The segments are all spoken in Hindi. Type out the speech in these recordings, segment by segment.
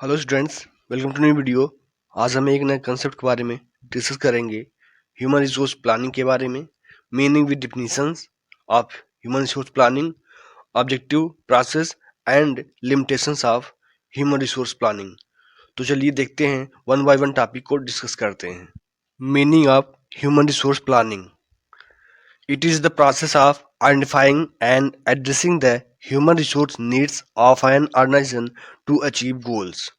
Hello students, welcome to new video. आज हम एक नए कंसेप्ट के बारे में डिस्कस करेंगे। ह्यूमन रिसोर्स प्लानिंग के बारे में। Meaning with definitions of human resource planning, objective, process and limitations of human resource planning. तो चलिए देखते हैं, वन बाय वन टॉपिक को डिस्कस करते हैं। Meaning of human resource planning: it is the process of identifying and addressing the human resource needs of an organization to achieve goals।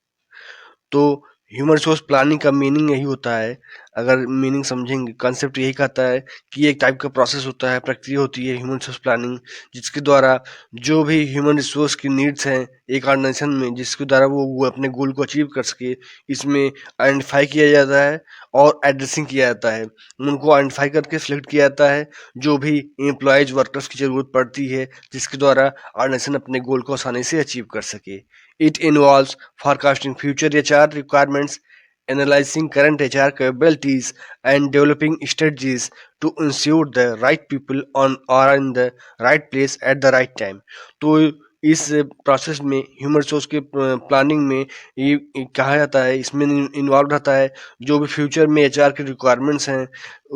तो ह्यूमन रिसोर्स प्लानिंग का मीनिंग यही होता है। अगर मीनिंग समझेंगे, कंसेप्ट यही कहता है कि एक टाइप का प्रोसेस होता है, प्रक्रिया होती है ह्यूमन रिसोर्स प्लानिंग, जिसके द्वारा जो भी ह्यूमन रिसोर्स की नीड्स हैं एक ऑर्गेनाइजेशन में, जिसके द्वारा वो अपने गोल को अचीव कर सके, इसमें आइडेंटिफाई किया जाता है और एड्रेसिंग किया जाता है। उनको आइडेंटिफाई करके सिलेक्ट किया जाता है जो भी एम्प्लॉयज वर्कर्स की ज़रूरत पड़ती है, जिसके द्वारा ऑर्गेनाइजेशन अपने गोल को आसानी से अचीव कर सके। It involves forecasting future HR requirements, analyzing current HR capabilities, and developing strategies to ensure the right people on are in the right place at the right time। तो इस प्रोसेस में ह्यूमन रिसोर्स के प्लानिंग में ये कहा जाता है, इसमें इन्वॉल्व रहता है जो भी फ्यूचर में एचआर के रिक्वायरमेंट्स हैं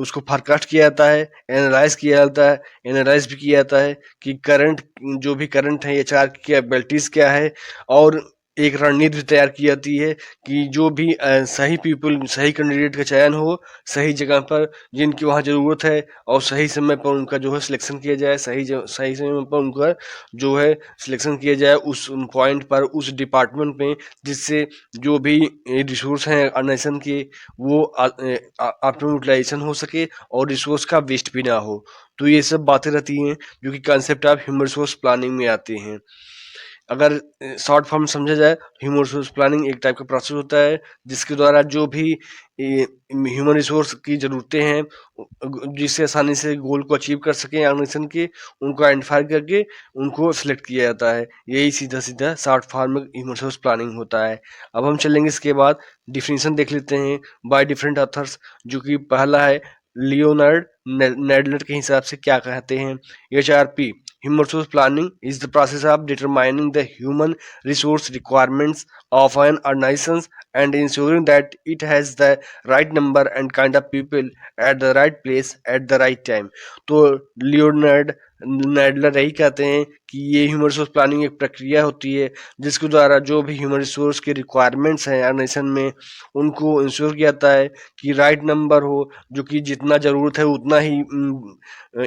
उसको फोरकास्ट किया जाता है, एनालाइज किया जाता है, एनालाइज भी किया जाता है कि करंट जो भी करंट है एचआर की एबिलिटीज़ क्या है, और एक रणनीति तैयार की जाती है कि जो भी सही पीपल, सही कैंडिडेट का चयन हो सही जगह पर जिनकी वहाँ ज़रूरत है, और सही समय पर उनका जो है सिलेक्शन किया जाए, सही समय पर उनका जो है सिलेक्शन किया जाए उस पॉइंट पर, उस डिपार्टमेंट में, जिससे जो भी रिसोर्स हैं ऑर्गेनाइजेशन के वो ऑप्टिमम यूटिलाइजेशन हो सके और रिसोर्स का वेस्ट भी ना हो। तो ये सब बातें रहती हैं जो कि concept of human resource planning में आते हैं। अगर शॉर्ट फॉर्म समझा जाए, ह्यूमन रिसोर्स प्लानिंग एक टाइप का प्रोसेस होता है जिसके द्वारा जो भी ह्यूमन रिसोर्स की ज़रूरतें हैं जिससे आसानी से गोल को अचीव कर सकें ऑर्गेनाइजेशन के, उनको आइडेंटिफाई करके उनको सिलेक्ट किया जाता है। यही सीधा सीधा शॉर्ट फॉर्म में ह्यूमन रिसोर्स प्लानिंग होता है। अब हम चलेंगे इसके बाद डिफिनीशन देख लेते हैं बाय डिफरेंट ऑथर्स, जो कि पहला है लियोनार्ड नेडलर के हिसाब से क्या कहते हैं। HRP Human Resource Planning is the process of determining the human resource requirements of an organization and ensuring that it has the right number and kind of people at the right place at the right time। तो लियोनार्ड नेडलर यही कहते हैं कि ये ह्यूमन रिसोर्स प्लानिंग एक प्रक्रिया होती है जिसके द्वारा जो भी ह्यूमन रिसोर्स के रिक्वायरमेंट्स हैं ऑर्गेनाइजेशन में उनको इंश्योर किया जाता है कि राइट नंबर हो, जो कि जितना ज़रूरत है उतना ही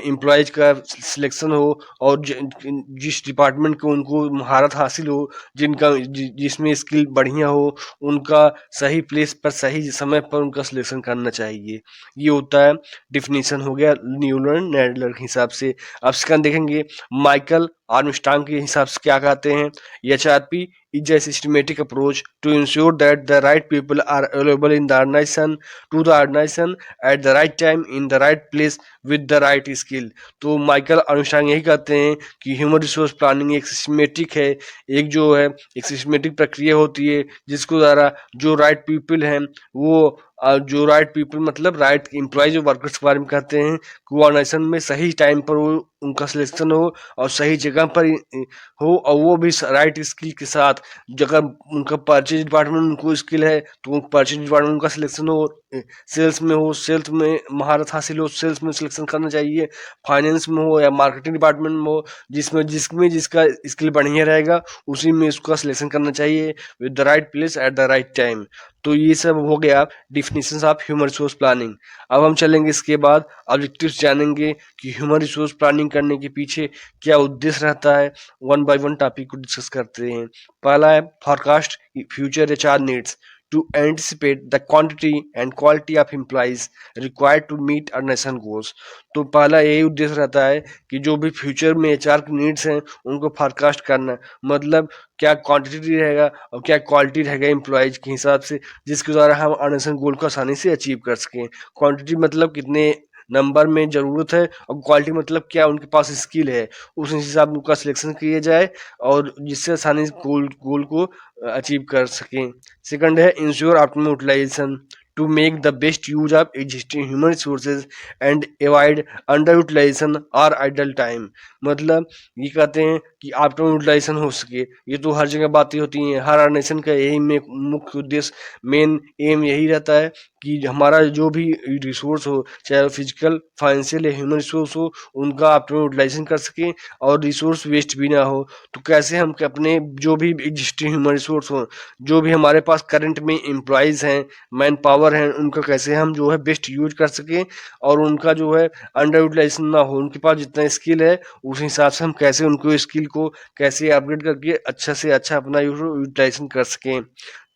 एम्प्लॉयज का सिलेक्शन हो, और जिस डिपार्टमेंट को उनको महारत हासिल हो, जिसमें स्किल बढ़िया हो, उनका सही प्लेस पर सही समय पर उनका सिलेक्शन करना चाहिए। ये होता है डिफिनीशन हो गया न्यूलन नेडलर के हिसाब से। अब सेकंड देखेंगे माइकल आर्मस्ट्रांग के हिसाब से क्या कहते हैं। HRP is a systematic approach to ensure that the right people are available in the organization to the organization at the right time in the right place with the right skill। तो माइकल आर्मस्ट्रांग यही कहते हैं कि ह्यूमन रिसोर्स प्लानिंग एक सिस्टमेटिक है, एक सिस्टमेटिक प्रक्रिया होती है जिसको द्वारा जो राइट पीपल हैं वो जो राइट पीपल मतलब राइट एम्प्लॉय जो वर्कर्स के बारे में कहते हैं कि वो ऑर्गेनाइजेशन में सही टाइम पर वो उनका सिलेक्शन हो और सही जगह पर हो, और वो भी राइट स्किल के साथ। अगर उनका परचेज डिपार्टमेंट में उनको स्किल है तो परचेज डिपार्टमेंट उनका सिलेक्शन हो, सेल्स में हो सेल्स में महारत हासिल हो सेल्स में सिलेक्शन करना चाहिए, फाइनेंस में हो या मार्केटिंग डिपार्टमेंट में हो जिसमें जिसमें जिसका स्किल बढ़िया रहेगा उसी में उसका सिलेक्शन करना चाहिए with the right place at the right time. तो ये सब हो गया definitions of human resource planning. अब हम चलेंगे इसके बाद ऑब्जेक्टिव्स जानेंगे कि ह्यूमन रिसोर्स प्लानिंग करने के पीछे क्या उद्देश्य रहता है। वन बाय वन टॉपिक को डिस्कस करते हैं। पहला है forecast future HR needs to anticipate the quantity and quality of employees required to meet organization goals। तो पहला यही उद्देश्य रहता है कि जो भी फ्यूचर में HR की नीड्स हैं उनको फोरकास्ट करना, मतलब क्या क्वांटिटी रहेगा और क्या क्वालिटी रहेगा एम्प्लॉयज के हिसाब से, जिसके द्वारा हम ऑर्गेनाइजेशन गोल को आसानी से अचीव कर सकें। क्वांटिटी मतलब कितने नंबर में ज़रूरत है, और क्वालिटी मतलब क्या उनके पास स्किल है, उस हिसाब उनका सिलेक्शन किया जाए और जिससे आसानी से गोल को अचीव कर सकें। सेकंड है ensure optimum utilisation to make the best use of existing human resources and avoid underutilization or idle time। मतलब ये कहते हैं कि ऑप्टिमम यूटिलाइजेशन हो सके। ये तो हर जगह बातें होती हैं, हर ऑर्गेनाइजेशन का यही में मुख्य उद्देश्य, मेन एम यही रहता है कि हमारा जो भी रिसोर्स हो, चाहे फिजिकल, फाइनेंशियल या ह्यूमन रिसोर्स हो, उनका ऑप्टिमम यूटिलाइजेशन कर सके और रिसोर्स वेस्ट भी ना हो। तो कैसे हम अपने जो भी एग्जिस्टिंग ह्यूमन रिसोर्स हो, जो भी हमारे पास करंट में एम्प्लॉयज़ हैं, मैन पावर हैं, उनका कैसे हम जो है बेस्ट यूज कर सकें और उनका जो है अंडर यूटिलाइजेशन ना हो। उनके पास जितना स्किल है उस हिसाब से हम कैसे उनको स्किल को कैसे अपग्रेड करके अच्छा से अच्छा अपना यूटिलाइजेशन कर सकें।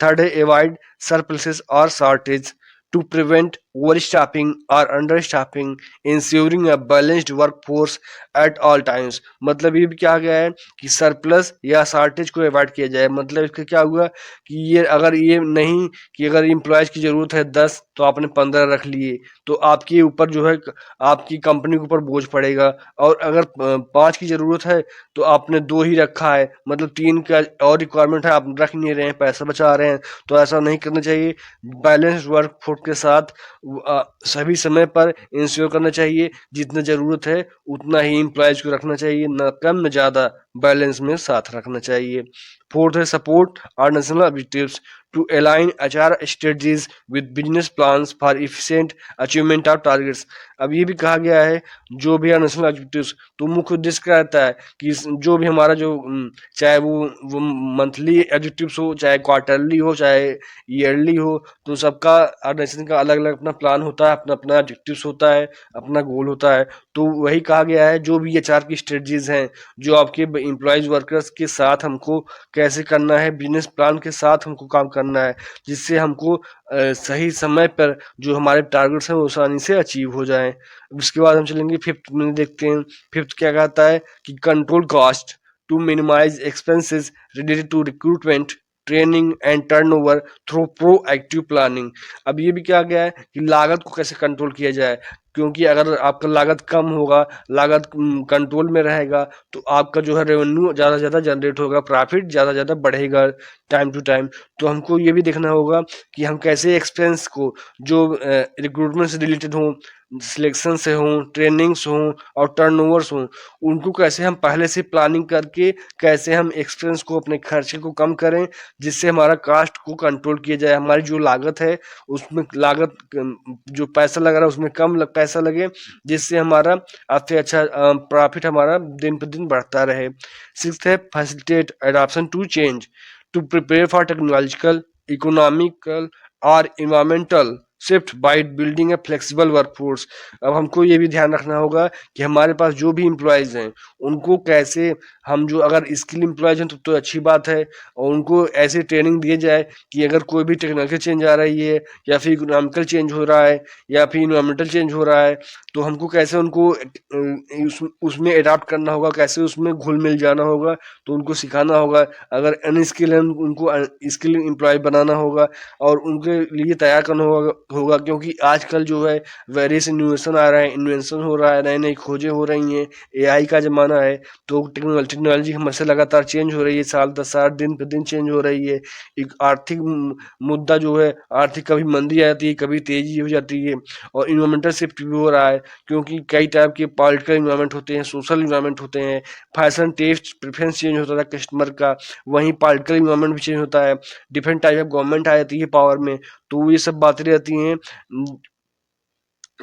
थर्ड है अवॉइड सरप्लसेस और shortage to prevent overstaffing or understaffing, ensuring a balanced workforce at all times। मतलब ये भी क्या गया है कि सरप्लस या शॉर्टेज को अवॉइड किया जाए। मतलब इसका क्या हुआ कि ये अगर ये नहीं कि अगर एम्प्लॉयज़ की ज़रूरत है 10 तो आपने 15 रख लिए, तो आपके ऊपर जो है आपकी कंपनी के ऊपर बोझ पड़ेगा। और अगर 5 की ज़रूरत है तो आपने 2 ही रखा है, मतलब 3 का और रिक्वायरमेंट है, आप रख नहीं रहे हैं, पैसा बचा रहे हैं। तो ऐसा नहीं करना चाहिए। बैलेंस वर्क फोर्स के साथ सभी समय पर इंश्योर करना चाहिए, जितना ज़रूरत है उतना ही एम्प्लॉयज़ को रखना चाहिए, न कम न ज़्यादा, बैलेंस में साथ रखना चाहिए। फोर्थ है सपोर्ट और national objectives to align HR strategies with business plans for efficient achievement of targets. अब ये भी कहा गया है जो भी नेशनल ऑब्जेक्टिव्स, तो मुख्य उद्देश्य क्या रहता है कि जो भी हमारा जो चाहे वो मंथली ऑब्जेक्टिव्स हो, चाहे क्वार्टरली हो, चाहे ईयरली हो, तो सबका ऑर्गेनाइजेशन का अलग अलग अपना प्लान होता है, अपना अपना ऑब्जेक्टिव्स होता है, अपना गोल होता है। तो वही कहा गया है जो भी एचआर की स्ट्रेटजीज हैं, जो आपके एम्प्लॉयज वर्कर्स के साथ हमको कैसे करना है, बिजनेस प्लान के साथ हमको काम करना है, जिससे हमको सही समय पर जो हमारे टारगेट्स हैं वो आसानी से अचीव हो जाएं। उसके बाद हम चलेंगे फिफ्थ में, देखते हैं फिफ्थ क्या कहता है कि control cost to minimise expenses related to recruitment, training and turnover through proactive planning. अब ये भी क्या गया है कि लागत को कैसे कंट्रोल किया जाए, क्योंकि अगर आपका लागत कम होगा, लागत कंट्रोल में रहेगा, तो आपका जो है रेवेन्यू ज़्यादा से ज़्यादा जनरेट होगा, प्रॉफिट ज़्यादा से ज़्यादा बढ़ेगा टाइम टू टाइम। तो हमको ये भी देखना होगा कि हम कैसे एक्सपेंस को जो रिक्रूटमेंट से रिलेटेड हों, सिलेक्शन से हों, ट्रेनिंग्स हों और टर्नओवर्स हों, उनको कैसे हम पहले से प्लानिंग करके कैसे हम एक्सपेंस को, अपने खर्चे को कम करें, जिससे हमारा कास्ट को कंट्रोल किया जाए। हमारी जो लागत है उसमें लागत जो पैसा लग रहा है उसमें कम पैसा लगे, जिससे हमारा अच्छे अच्छा प्रॉफिट हमारा दिन पर दिन बढ़ता रहे। सिक्स्थ है facilitate adoption to change to prepare for technological, economical और environmental shift by building a flexible workforce. अब हमको ये भी ध्यान रखना होगा कि हमारे पास जो भी एम्प्लॉयज़ हैं उनको कैसे हम, जो अगर स्किल एम्प्लॉयज़ हैं तो अच्छी बात है, और उनको ऐसी ट्रेनिंग दी जाए कि अगर कोई भी टेक्नोलॉजिकल चेंज आ रही है या फिर इकोनॉमिकल चेंज हो रहा है या फिर इन्वायरमेंटल चेंज हो रहा है, तो हमको कैसे उनको उसमें अडाप्ट करना होगा, कैसे उसमें घुल मिल जाना होगा, तो उनको सिखाना होगा। अगर अनस्किल है उनको स्किल एम्प्लॉय बनाना होगा और उनके लिए तैयार करना होगा, क्योंकि आजकल जो है वेरियस इनोवेशन आ रहा है, इन्वेंशन हो रहा है, नई नई खोजें हो रही हैं, एआई का ज़माना है, तो टेक्नोलॉजी हमेशा लगातार चेंज हो रही है, साल 10 साल दिन पे दिन चेंज हो रही है। एक आर्थिक मुद्दा जो है, आर्थिक कभी मंदी आ जाती है, कभी तेजी हो जाती है, और इन्वायरमेंटल शिफ्ट भी हो रहा है, क्योंकि कई टाइप के पॉलिटिकल इन्वायरमेंट होते हैं, सोशल इन्वायरमेंट होते हैं, फैशन टेस्ट प्रेफरेंस चेंज होता है कस्टमर का, वहीं पॉलिटिकल इन्वायरमेंट भी चेंज होता है, डिफरेंट टाइप ऑफ गवर्नमेंट आ जाती है पावर में। तो ये सब बातें रहती हैं,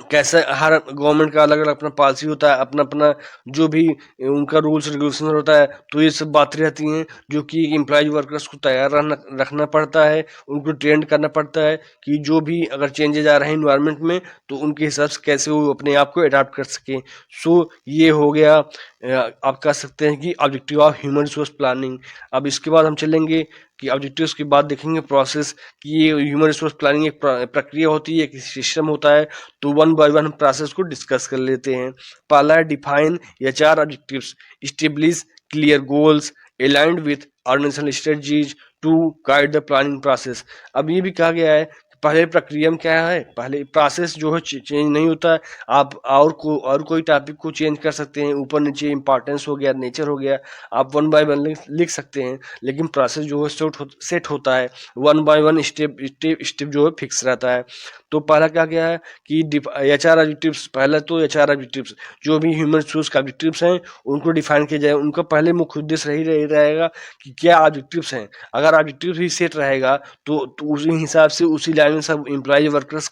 कैसे हर गवर्नमेंट का अलग अलग अपना पॉलिसी होता है, अपना अपना जो भी उनका रूल्स रेगुलेशन होता है। तो ये सब बातें रहती हैं जो कि एम्प्लॉयज वर्कर्स को तैयार रखना पड़ता है, उनको ट्रेंड करना पड़ता है कि जो भी अगर चेंजेज आ रहे हैं इन्वायरमेंट में तो उनके हिसाब से कैसे वो अपने आप को अडाप्ट कर सकें। सो ये हो गया आप कह सकते हैं कि objective of human resource planning. अब इसके बाद हम चलेंगे कि ऑब्जेक्टिव्स के बाद देखेंगे प्रोसेस, कि ये ह्यूमन रिसोर्स प्लानिंग एक प्रक्रिया होती है, एक सिस्टम होता है। तो वन बाय वन हम प्रोसेस को डिस्कस कर लेते हैं। पहला है define HR objectives, establish clear goals aligned with organisational strategies to guide the planning process. अब ये भी कहा गया है पहले प्रक्रिया में क्या है, पहले प्रोसेस जो है चेंज नहीं होता है। आप और कोई टॉपिक को चेंज कर सकते हैं, ऊपर नीचे इंपॉर्टेंस हो गया, नेचर हो गया, आप वन बाय वन लिख सकते हैं। लेकिन प्रोसेस जो है सेट होता है, one by one step step step जो है फिक्स रहता है। तो पहला क्या क्या है कि एच आर ऑब्जेक्टिव्स, पहला तो एच आर ऑब्जेक्टिव्स जो भी ह्यूमन रिसोर्स का ऑब्जेक्टिव्स हैं उनको डिफाइन किया जाए। उनका पहले मुख्य उद्देश्य रही रहेगा कि क्या ऑब्जेक्टिव्स हैं। अगर ऑब्जेक्टिव्स ही सेट रहेगा तो उसी हिसाब से उसी लाइन में सब एम्प्लॉय वर्कर्स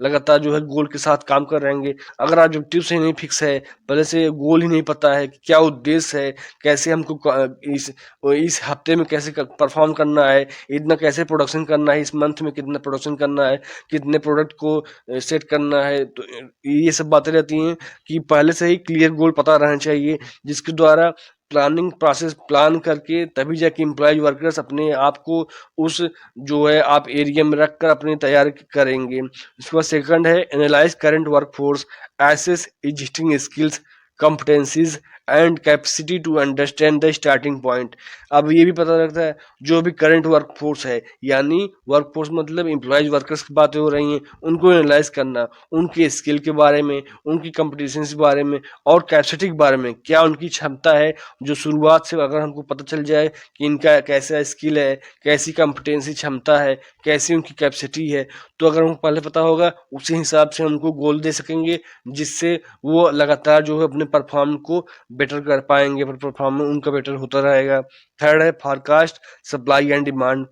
लगातार जो है गोल के साथ काम कर रहेंगे। अगर ऑब्जेक्टिव्स ही नहीं फिक्स है, पहले से गोल ही नहीं पता है कि क्या उद्देश्य है, कैसे हमको इस हफ्ते में कैसे परफॉर्म करना है, इतना कैसे प्रोडक्शन करना है, इस मंथ में कितना प्रोडक्शन करना है, कितने प्रोडक्ट को सेट करना है, तो ये सब बातें रहती हैं कि पहले से ही क्लियर गोल पता रहना चाहिए, जिसके द्वारा प्लानिंग प्रोसेस प्लान करके तभी जाके एम्प्लॉय वर्कर्स अपने आप को उस जो है आप एरिया में रख कर अपने तैयार करेंगे। इसके बाद सेकंड है analyse current workforce, assess existing skills, competencies and capacity to understand the starting point. अब ये भी पता लगता है जो भी करंट वर्कफोर्स है, यानी वर्कफोर्स मतलब एम्प्लॉयज वर्कर्स की बातें हो रही हैं, उनको एनालाइज करना, उनके स्किल के बारे में, उनकी कॉम्पिटिशन्स के बारे में और कैपेसिटी के बारे में, क्या उनकी क्षमता है। जो शुरुआत से अगर हमको पता चल जाए कि इनका कैसा स्किल है, कैसी कॉम्पिटेंसी क्षमता है, कैसी उनकी कैपेसिटी है, तो अगर हमको पहले पता होगा उसी हिसाब से हमको गोल दे सकेंगे, जिससे वो लगातार जो है अपने परफॉर्म को बेटर कर पाएंगे, परफॉर्म उनका बेटर होता रहेगा। थर्ड है forecast supply and demand,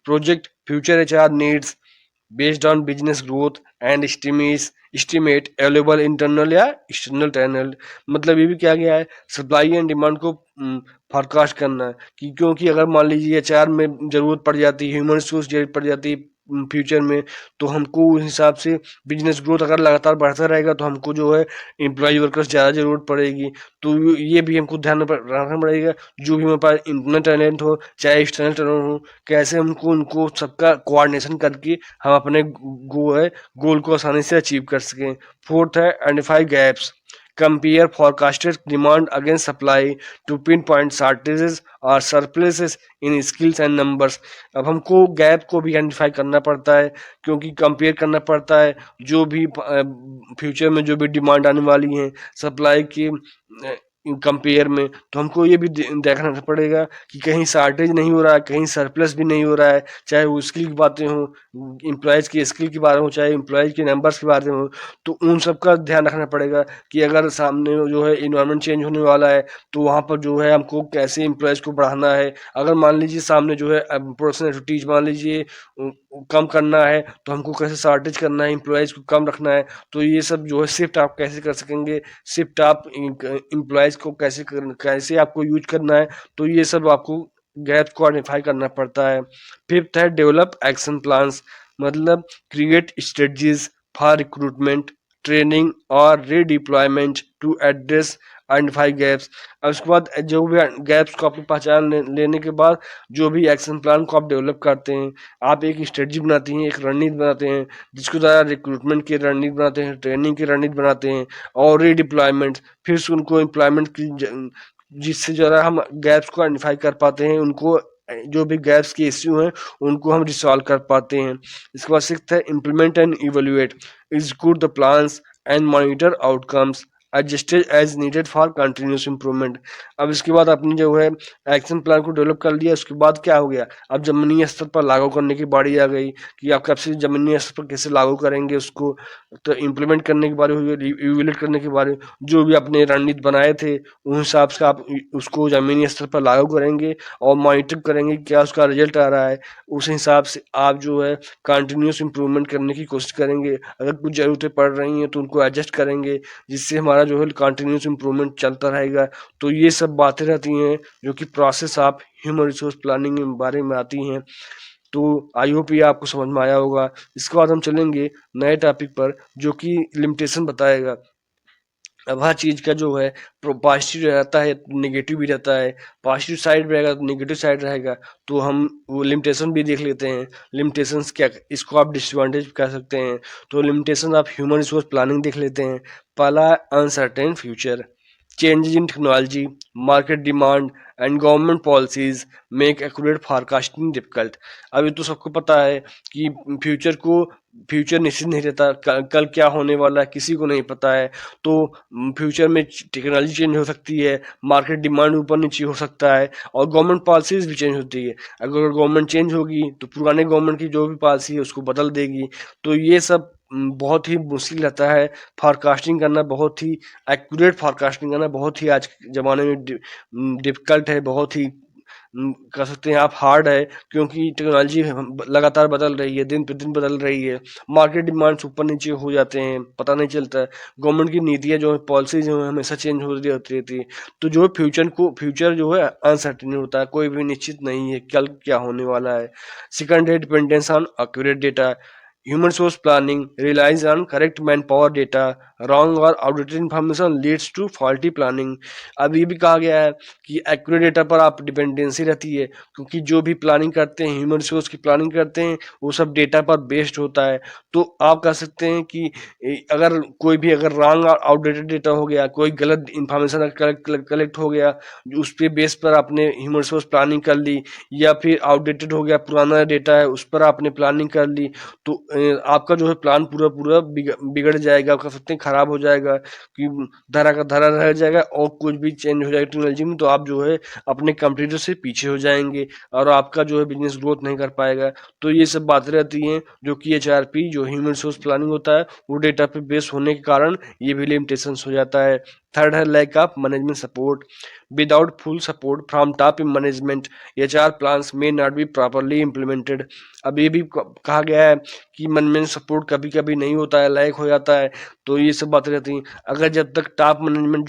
project future HR needs based on business growth and estimate available internal या एक्सटर्नल टैनल। मतलब ये भी क्या गया है, सप्लाई एंड डिमांड को फोरकास्ट करना है कि क्योंकि अगर मान लीजिए एचआर में जरूरत पड़ जाती है, ह्यूमन रिसोर्स जरूरत पड़ जाती है फ्यूचर में, तो हमको उस हिसाब से बिजनेस ग्रोथ अगर लगातार बढ़ता रहेगा तो हमको जो है एम्प्लॉय वर्कर्स ज़्यादा ज़रूरत पड़ेगी। तो ये भी हमको ध्यान में रखना पड़ेगा, जो भी हमारे पास इंटरनल टैलेंट हो चाहे एक्सटर्नल टैलेंट हो, कैसे हमको उनको सबका कोऑर्डिनेशन करके हम अपने गोल को आसानी से अचीव कर सकें। फोर्थ है identify gaps, compare forecasted demand against supply to pinpoint shortages और surpluses in skills and numbers। अब हमको गैप को भी आइडेंटिफाई करना पड़ता है, क्योंकि कंपेयर करना पड़ता है जो भी फ्यूचर में जो भी डिमांड आने वाली है सप्लाई की कंपेयर में, तो हमको ये भी देखना पड़ेगा कि कहीं शॉर्टेज नहीं हो रहा है, कहीं सरप्लस भी नहीं हो रहा है, चाहे वो स्किल की बातें हों, एम्प्लॉयज़ की स्किल के बारे में हो, चाहे एम्प्लॉयज़ के नंबर्स के बारे में हो, तो उन सब का ध्यान रखना पड़ेगा कि अगर सामने जो है इन्वायरमेंट चेंज होने वाला है तो वहाँ पर जो है हमको कैसे एम्प्लॉयज़ को बढ़ाना है। अगर मान लीजिए सामने जो है प्रोडक्शन एक्टिविटीज मान लीजिए कम करना है, तो हमको कैसे शॉर्टेज करना है, एम्प्लॉयज़ को कम रखना है। तो ये सब जो है शिफ्ट आप कैसे कर सकेंगे, शिफ्ट आप एम्प्लॉयज़ को कैसे आपको यूज करना है, तो ये सब आपको गैप्स को आइडेंटिफाई करना पड़ता है। फिफ्थ है डेवलप एक्शन प्लान्स, मतलब create strategies for recruitment, training और redeployment to address identify gaps. अब उसके बाद जो भी गैप्स को अपनी पहचान लेने के बाद जो भी एक्शन प्लान को आप डेवलप करते हैं, आप एक स्ट्रेटजी बनाती हैं, एक रणनीति बनाते हैं, जिसके द्वारा रिक्रूटमेंट की रणनीति बनाते हैं, ट्रेनिंग की रणनीति बनाते हैं और रीडिप्लॉयमेंट, फिर से उनको एम्प्लॉयमेंट की जिससे जो है हम गैप्स को आइडेंटिफाई कर पाते हैं, उनको जो भी गैप्स के इश्यू हैं उनको हम रिसॉल्व कर पाते हैं। इसके बाद सिक्स्थ है implement and evaluate, execute the plans and monitor outcomes, adjusted as needed for continuous improvement. अब इसके बाद आपने जो है एक्शन प्लान को डेवलप कर लिया, उसके बाद क्या हो गया, अब जमीनी स्तर पर लागू करने की बारी आ गई कि आप कब से जमीनी स्तर पर कैसे लागू करेंगे उसको। तो इम्प्लीमेंट करने के बारे हुई, इवेल्युएट करने के बारे, जो भी अपने रणनीति बनाए थे उस हिसाब से आप उसको जमीनी स्तर पर लागू करेंगे और मॉनिटर करेंगे क्या उसका रिजल्ट आ रहा है। उस हिसाब से आप जो है कंटिन्यूस इम्प्रूवमेंट करने की कोशिश करेंगे, अगर कुछ ज़रूरतें पड़ रही हैं तो उनको एडजस्ट करेंगे, जिससे हमारा जो है कंटिन्यूस इम्प्रूवमेंट चलता रहेगा। तो ये सब बातें रहती हैं जो कि process of human resource planning के बारे में आती हैं। तो आई होप ये आपको समझ में आया होगा। इसके बाद हम चलेंगे नए टॉपिक पर जो कि लिमिटेशन बताएगा। अब हर चीज़ का जो है पॉजिटिव रहता है, नेगेटिव भी रहता है, पॉजिटिव साइड रहेगा तो नेगेटिव साइड रहेगा। तो हम वो लिमिटेशन भी देख लेते हैं, लिमिटेशंस क्या, इसको आप डिसएडवांटेज कह सकते हैं। तो limitation of human resource planning देख लेते हैं। पहला uncertain future, changes in technology, market demand and government policies make accurate forecasting difficult। अभी तो सबको पता है कि फ्यूचर निश्चित नहीं रहता, कल क्या होने वाला है किसी को नहीं पता है। तो फ्यूचर में टेक्नोलॉजी चेंज हो सकती है, मार्केट डिमांड ऊपर नीचे हो सकता है और गवर्नमेंट पॉलिसीज भी चेंज होती है। अगर गवर्नमेंट चेंज होगी तो पुराने गवर्नमेंट की जो भी पॉलिसी है उसको बदल देगी। तो ये सब बहुत ही मुश्किल रहता है फोरकास्टिंग करना, बहुत ही एक्यूरेट फोरकास्टिंग करना बहुत ही आज के ज़माने में डिफ़िकल्ट है, बहुत ही कह सकते हैं आप हार्ड है, क्योंकि टेक्नोलॉजी लगातार बदल रही है, दिन पे दिन बदल रही है। मार्केट डिमांड्स ऊपर नीचे हो जाते हैं, पता नहीं चलता है। गवर्नमेंट की नीतियाँ जो है, पॉलिसी जो है हमेशा चेंज होती रहती है। तो जो फ्यूचर जो है अनसर्टेन होता है, कोई भी निश्चित नहीं है कल क्या होने वाला है। सेकंड है dependence on accurate data. Human source planning relies on correct manpower data. Wrong or outdated information leads to faulty planning। अब ये भी कहा गया है कि एक्यूरेट डेटा पर आप डिपेंडेंसी रहती है, क्योंकि जो भी प्लानिंग करते हैं, ह्यूमन रिसोर्स की प्लानिंग करते हैं, वो सब डेटा पर बेस्ड होता है। तो आप कह सकते हैं कि अगर कोई भी अगर रॉन्ग और आउटडेटेड डेटा हो गया, कोई गलत इंफॉर्मेशन कलेक्ट हो गया, उस पे बेस पर आपने ह्यूमन रिसोर्स प्लानिंग कर ली, या फिर आउटडेटेड हो गया, पुराना डेटा है उस पर आपने प्लानिंग कर ली, तो आपका जो है प्लान पूरा पूरा बिगड़ जाएगा, आप कह सकते हैं खराब हो जाएगा, कि धरा का धरा रह जाएगा और कुछ भी चेंज हो जाएगा टेक्नोलॉजी में, तो आप जो है अपने कंपटीटर से पीछे हो जाएंगे और आपका जो है बिजनेस ग्रोथ नहीं कर पाएगा। तो ये सब बातें रहती हैं जो कि एचआरपी जो ह्यूमन रिसोर्स प्लानिंग होता है वो डेटा पे बेस होने के कारण ये भी लिमिटेशंस हो जाता है। थर्ड है lack of management support. Without full support from top management HR plans may not be properly implemented. अब ये भी कहा गया है कि मैनेजमेंट सपोर्ट कभी कभी नहीं होता है, लैक हो जाता है। तो ये सब बातें रहती हैं। अगर जब तक टॉप मैनेजमेंट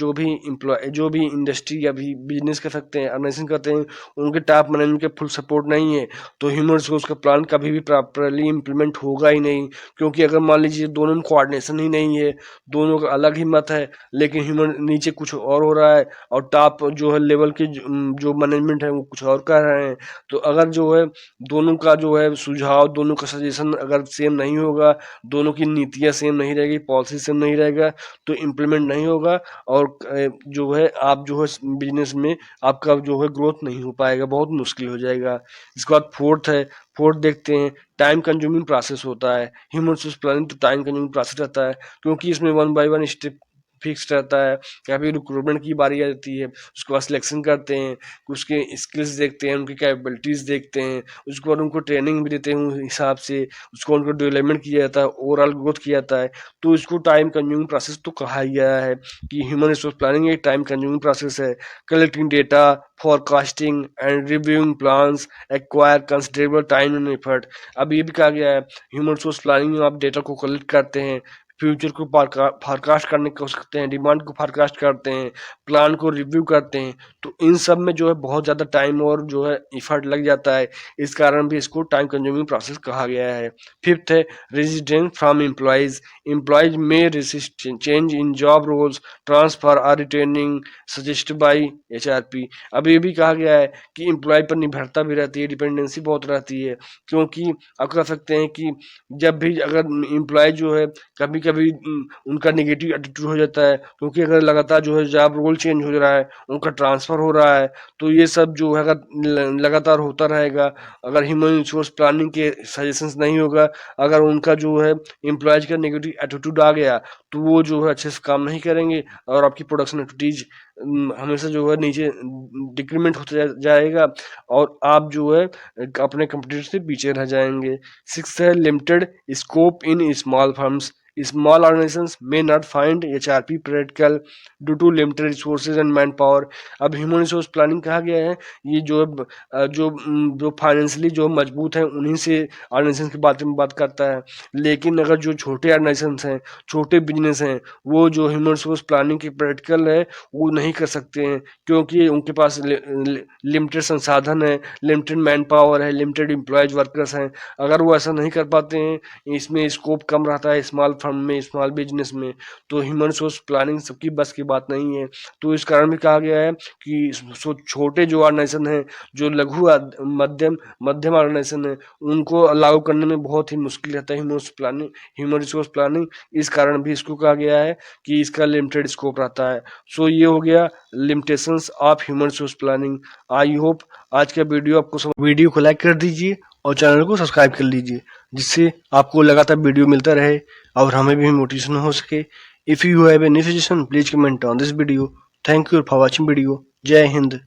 जो भी इंडस्ट्री या भी बिजनेस कर सकते हैं, ऑर्गेनाइजेशन करते हैं, उनके टॉप मैनेजमेंट के फुल सपोर्ट नहीं है, तो ह्यूमन रिसोर्स का प्लान कभी भी प्रॉपरली इम्प्लीमेंट होगा ही नहीं। क्योंकि अगर मान लीजिए दोनों में कोऑर्डिनेशन ही नहीं है, दोनों का अलग ही मत है, लेकिन ह्यूमन नीचे कुछ और हो रहा है और टॉप जो है लेवल के जो मैनेजमेंट है वो कुछ और कर रहे हैं, तो अगर जो है दोनों का जो है सुझाव, दोनों का सजेशन अगर सेम नहीं होगा, दोनों की नीतियाँ सेम नहीं रहेगी, पॉलिसी सेम नहीं रहेगा, तो इम्प्लीमेंट नहीं होगा और जो है आप जो है बिजनेस में आपका जो है ग्रोथ नहीं हो पाएगा, बहुत मुश्किल हो जाएगा। इसके बाद फोर्थ देखते हैं, टाइम कंज्यूमिंग प्रोसेस होता है। ह्यूमन रिसोर्स प्लानिंग तो टाइम कंज्यूमिंग प्रोसेस रहता है, क्योंकि इसमें one by one step fix रहता है। कभी रिक्रूटमेंट की बारी आती है, उसके बाद सिलेक्शन करते हैं, उसके स्किल्स देखते हैं, उनकी कैपेबिलिटीज़ देखते हैं, उसके बाद उनको ट्रेनिंग भी देते हैं उस हिसाब से, उसको उनको डेवलपमेंट किया जाता है, ओवरऑल ग्रोथ किया जाता है। तो इसको टाइम कंज्यूमिंग प्रोसेस तो कहा ही गया है कि ह्यूमन रिसोर्स प्लानिंग एक टाइम कंज्यूमिंग प्रोसेस है। Collecting data, forecasting and reviewing plans acquire considerable time and effort. अब ये भी कहा गया है ह्यूमन रिसोर्स प्लानिंग में आप डेटा को कलेक्ट करते हैं, फ्यूचर को फोरकास्ट करने को सकते हैं, डिमांड को फोरकास्ट करते हैं, प्लान को रिव्यू करते हैं। तो इन सब में जो है बहुत ज़्यादा टाइम और जो है इफर्ट लग जाता है, इस कारण भी इसको टाइम कंज्यूमिंग प्रोसेस कहा गया है। फिफ्थ है रेजिस्टेंस फ्रॉम एम्प्लॉयज। एम्प्लॉयज में resist change in job roles, transfer और रिटेनिंग सजेस्टेड बाई एचआरपी। अब ये भी कहा गया है कि एम्प्लॉय पर निर्भरता भी रहती है, डिपेंडेंसी बहुत रहती है, क्योंकि आप कह सकते हैं कि जब भी अगर एम्प्लॉय जो है कभी कभी उनका नेगेटिव एटीट्यूड हो जाता है, क्योंकि अगर लगातार जो है जॉब रोल चेंज हो रहा है, उनका ट्रांसफ़र हो रहा है, तो ये सब जो है अगर लगातार होता रहेगा, अगर ह्यूमन रिसोर्स प्लानिंग के सजेशंस नहीं होगा, अगर उनका जो है एम्प्लॉयज का नेगेटिव एटीट्यूड आ गया, तो वो जो है अच्छे से काम नहीं करेंगे और आपकी प्रोडक्शन एक्टिविटीज हमेशा जो है नीचे डिक्रीमेंट होता जाएगा और आप जो है अपने कंपटीटर से पीछे रह जाएंगे। सिक्स है limited scope in small firms. Small organizations may not find HRP practical due to limited resources and manpower। अब ह्यूमन रिसोर्स प्लानिंग कहा गया है, ये जो फाइनेंशियली जो मजबूत हैं उन्हीं से ऑर्गेनाइजेशन के बारे में बात करता है। लेकिन अगर जो छोटे ऑर्गेनाइजेशंस हैं, छोटे बिजनेस हैं, वो जो ह्यूमन रिसोर्स प्लानिंग की प्रैक्टिकल है वो नहीं कर सकते हैं, क्योंकि उनके पास लिमिटेड संसाधन है, लिमिटेड मैन पावर है, लिमिटेड एम्प्लॉयज वर्कर्स हैं। अगर वो ऐसा नहीं कर पाते हैं, इसमें स्कोप कम रहता है स्मॉल फर्म में, स्मॉल बिजनेस में, तो ह्यूमन रिसोर्स प्लानिंग सबकी बस की बात नहीं है। तो इस कारण भी कहा गया है कि छोटे जो ऑर्गेनाइजेशन हैं, जो लघु मध्यम ऑर्गेनाइजेशन है, उनको लागू करने में बहुत ही मुश्किल रहता है ह्यूमन रिसोर्स प्लानिंग। इस कारण भी इसको कहा गया है कि इसका लिमिटेड स्कोप रहता है। सो ये हो गया limitations of human resource planning. I hope आज का वीडियो आपको वीडियो को लाइक कर दीजिए और चैनल को सब्सक्राइब कर लीजिए, जिससे आपको लगातार वीडियो मिलता रहे और हमें भी मोटिवेशन हो सके। If you have any suggestion please comment on this video. Thank you for watching video. जय हिंद।